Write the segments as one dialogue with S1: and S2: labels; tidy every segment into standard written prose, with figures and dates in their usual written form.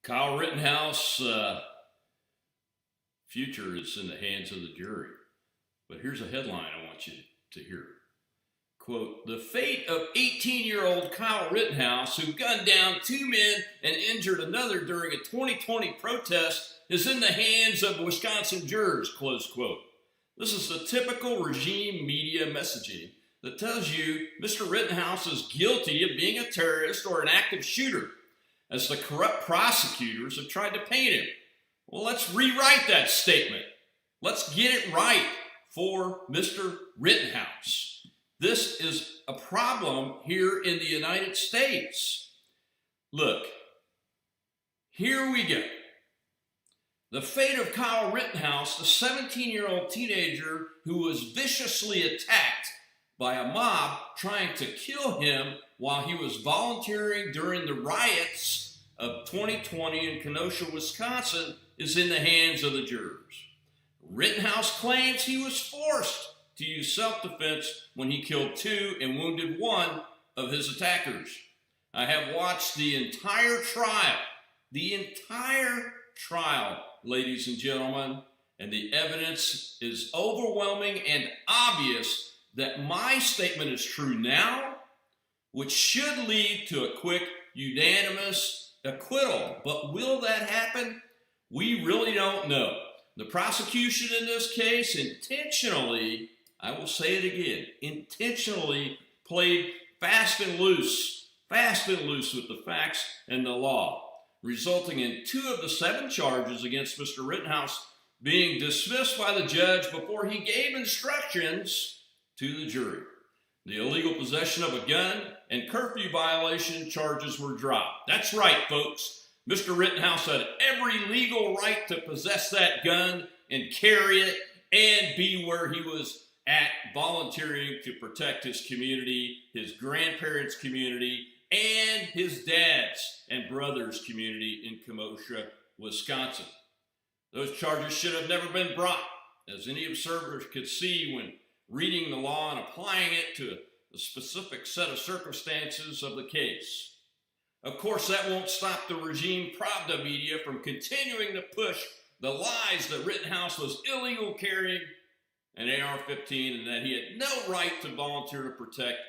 S1: Kyle Rittenhouse, future is in the hands of the jury. But here's a headline I want you to hear. Quote, the fate of 18-year-old Kyle Rittenhouse, who gunned down two men and injured another during a 2020 protest, is in the hands of Wisconsin jurors, close quote. This is the typical regime media messaging that tells you Mr. Rittenhouse is guilty of being a terrorist or an active shooter, as the corrupt prosecutors have tried to paint him. Well, let's rewrite that statement. Let's get it right for Mr. Rittenhouse. This is a problem here in the United States. Look, here we go. The fate of Kyle Rittenhouse, the 17-year-old teenager who was viciously attacked by a mob trying to kill him while he was volunteering during the riots of 2020 in Kenosha, Wisconsin, is in the hands of the jurors. Rittenhouse claims he was forced to use self-defense when he killed two and wounded one of his attackers. I have watched the entire trial, ladies and gentlemen, and the evidence is overwhelming and obvious that my statement is true now, which should lead to a quick, unanimous acquittal. But will that happen? We really don't know. The prosecution in this case intentionally, I will say it again, intentionally played fast and loose with the facts and the law, resulting in 2 of the 7 charges against Mr. Rittenhouse being dismissed by the judge before he gave instructions to the jury. The illegal possession of a gun and curfew violation charges were dropped. That's right, folks. Mr. Rittenhouse had every legal right to possess that gun and carry it and be where he was at volunteering to protect his community, his grandparents' community, and his dad's and brother's community in Kenosha, Wisconsin. Those charges should have never been brought, as any observers could see when reading the law and applying it to the specific set of circumstances of the case. Of course, that won't stop the regime Pravda media from continuing to push the lies that Rittenhouse was illegal carrying an AR-15 and that he had no right to volunteer to protect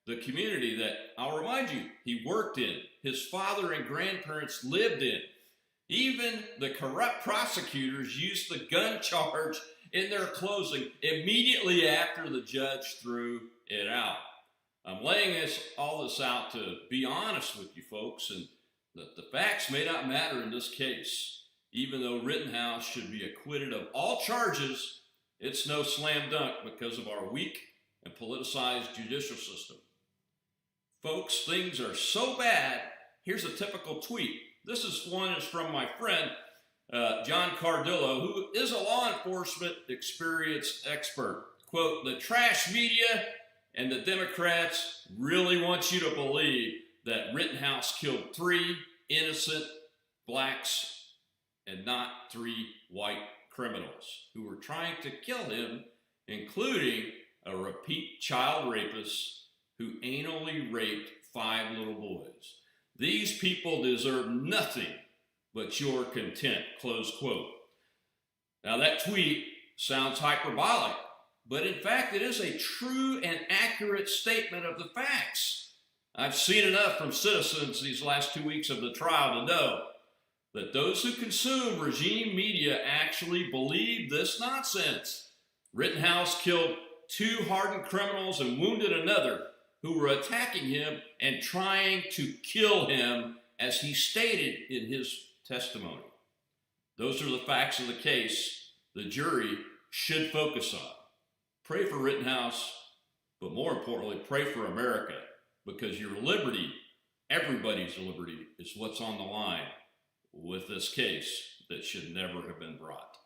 S1: the community that, I'll remind you, he worked in, his father and grandparents lived in. Even the corrupt prosecutors used the gun charge in their closing immediately after the judge threw it out. I'm laying all this out to be honest with you folks, and that the facts may not matter in this case. Even though Rittenhouse should be acquitted of all charges, it's no slam dunk because of our weak and politicized judicial system. Folks, things are so bad. Here's a typical tweet. This is from my friend, John Cardillo, who is a law enforcement experience expert. Quote, the trash media and the Democrats really want you to believe that Rittenhouse killed 3 innocent blacks and not 3 white criminals who were trying to kill him, including a repeat child rapist who anally raped 5 little boys. These people deserve nothing but your contempt, close quote. Now that tweet sounds hyperbolic, but in fact it is a true and accurate statement of the facts. I've seen enough from citizens these last 2 weeks of the trial to know that those who consume regime media actually believe this nonsense. Rittenhouse killed 2 hardened criminals and wounded another who were attacking him and trying to kill him, as he stated in his testimony. Those are the facts of the case the jury should focus on. Pray for Rittenhouse, but more importantly, pray for America, because your liberty, everybody's liberty, is what's on the line with this case that should never have been brought.